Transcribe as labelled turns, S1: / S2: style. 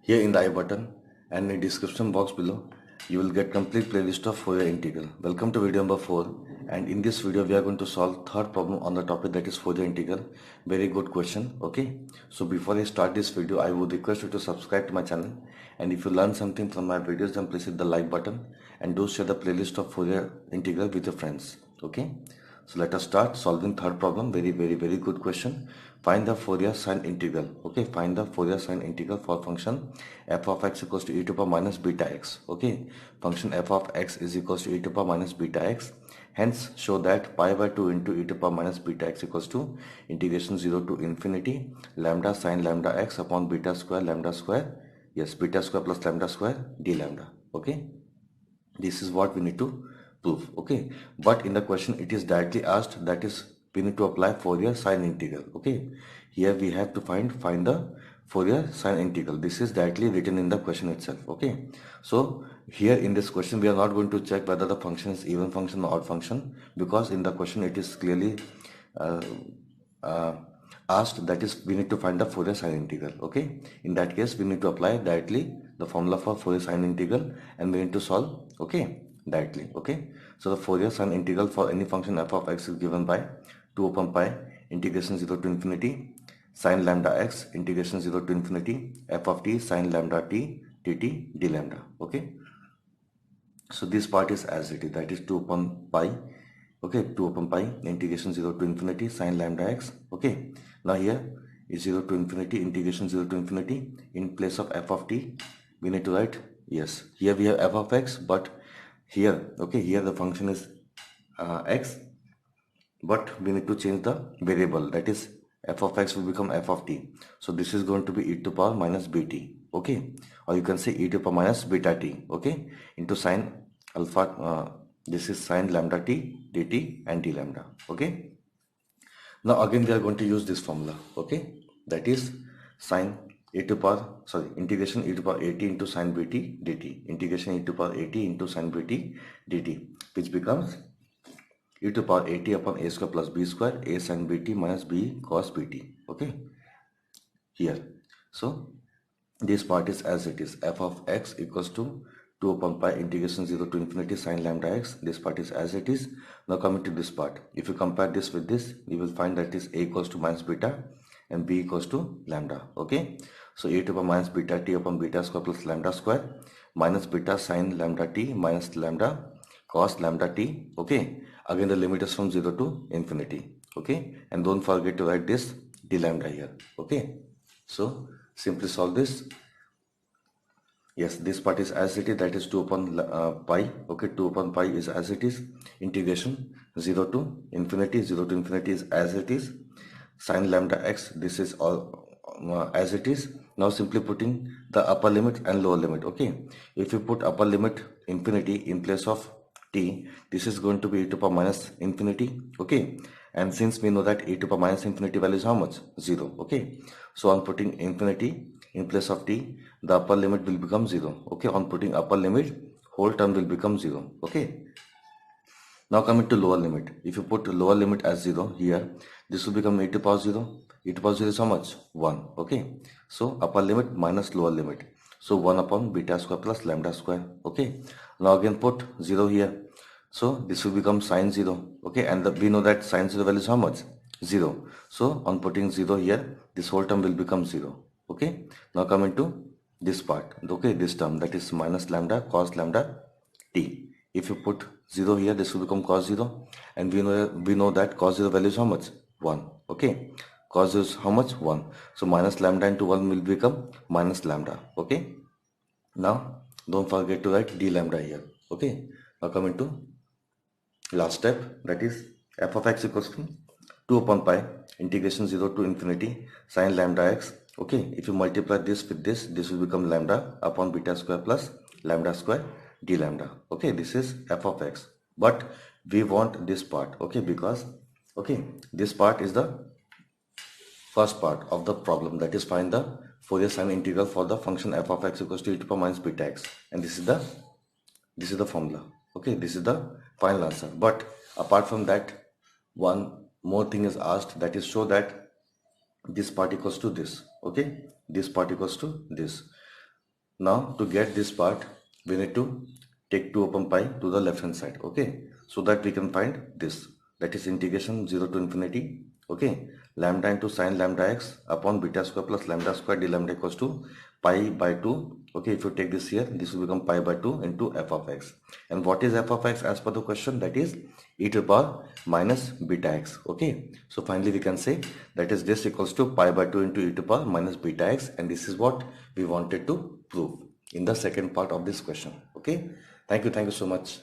S1: Here in the I button and in the description box below, you will get complete playlist of Fourier integral. Welcome to video number 4, and in this video we are going to solve third problem on the topic, that is Fourier integral. Very good question. Okay, so before I start this video, I would request you to subscribe to my channel, and if you learn something from my videos, then please hit the like button and do share the playlist of Fourier integral with your friends. Okay, so let us start solving third problem. Very good question. Find the Fourier sine integral. Okay, find the Fourier sine integral for function f of x equals to e to power minus beta x. Okay, function f of x is equals to e to power minus beta x. Hence, show that pi by 2 into e to power minus beta x equals to integration 0 to infinity lambda sine lambda x upon beta square lambda square. Yes, beta square plus lambda square d lambda. Okay, this is what we need to prove. Okay, but in the question it is directly asked, that is we need to apply Fourier sine integral. Okay, here we have to find the Fourier sine integral. This is directly written in the question itself. Okay, so here in this question we are not going to check whether the function is even function or odd function, because in the question it is clearly uh, uh, asked, that is we need to find the Fourier sine integral. Okay, in that case we need to apply directly the formula for Fourier sine integral and we need to solve. Okay, directly. Okay, so the Fourier sine integral for any function f of x is given by 2 upon pi integration 0 to infinity sine lambda x integration 0 to infinity f of t sine lambda t dt d lambda. Okay, so this part is as it is, that is 2 upon pi. Okay, 2 upon pi integration 0 to infinity sine lambda x. Okay, now here is 0 to infinity integration 0 to infinity. In place of f of t we need to write, yes, here we have f of x, but here, okay, here the function is x, but we need to change the variable, that is f of x will become f of t. So this is going to be e to power minus bt. Okay, or you can say e to power minus beta t. Okay, into sine alpha, this is sine lambda t dt and d lambda. Okay, now again we are going to use this formula. Okay, that is sine e to power, sorry, integration e to power at into sine bt dt, integration e to power at into sine bt dt, which becomes e to power at upon a square plus b square a sin bt minus b cos bt. Okay, here, so this part is as it is, f of x equals to 2 upon pi integration 0 to infinity sine lambda x. This part is as it is. Now coming to this part, if you compare this with this, you will find that is a equals to minus beta and b equals to lambda. Okay, so a to power minus beta t upon beta square plus lambda square minus beta sine lambda t minus lambda cos lambda t. Okay, again the limit is from 0 to infinity. Okay, and don't forget to write this d lambda here. Okay, so simply solve this. Yes, this part is as it is, that is 2 upon pi. Okay, 2 upon pi is as it is, integration 0 to infinity, 0 to infinity is as it is, sine lambda x, this is all as it is. Now simply putting the upper limit and lower limit. Okay, if you put upper limit infinity in place of t, this is going to be e to power minus infinity. Okay, and since we know that e to power minus infinity value is how much? 0. Okay, so on putting infinity in place of t, the upper limit will become 0. Okay, on putting upper limit, whole term will become 0. Okay, now coming to lower limit, if you put lower limit as 0 here, this will become e to power 0. E to power 0 is how much? 1. Okay, so upper limit minus lower limit, so 1 upon beta square plus lambda square. Okay, now again put 0 here, so this will become sine 0. Okay, and we know that sine 0 value is how much? 0. So on putting 0 here, this whole term will become 0. Okay, now coming to this part. Okay, this term, that is minus lambda cos lambda t. If you put 0 here, this will become cos 0, and we know that cos 0 value is how much? 1. Okay, cos 0 is how much? 1. So minus lambda into 1 will become minus lambda. Okay, now don't forget to write d lambda here. Okay, now coming to last step, that is f of x equals to 2 upon pi integration 0 to infinity sine lambda x. Okay, if you multiply this with this will become lambda upon beta square plus lambda square d lambda. Okay, this is f of x, but we want this part. Okay, because okay, this part is the first part of the problem, that is find the Fourier sine integral for the function f of x equals to e to power minus beta x, and this is the formula. Okay, this is the final answer. But apart from that, one more thing is asked, that is show that this part equals to this. Okay, this part equals to this. Now to get this part, we need to take 2 upon pi to the left hand side, okay? So that we can find this, that is integration 0 to infinity, okay? Lambda into sine lambda x upon beta square plus lambda square d lambda equals to pi by 2, okay? If you take this here, this will become pi by 2 into f of x. And what is f of x as per the question? That is e to the power minus beta x, okay? So finally we can say that is this equals to pi by 2 into e to the power minus beta x, and this is what we wanted to prove in the second part of this question, okay? Thank you so much.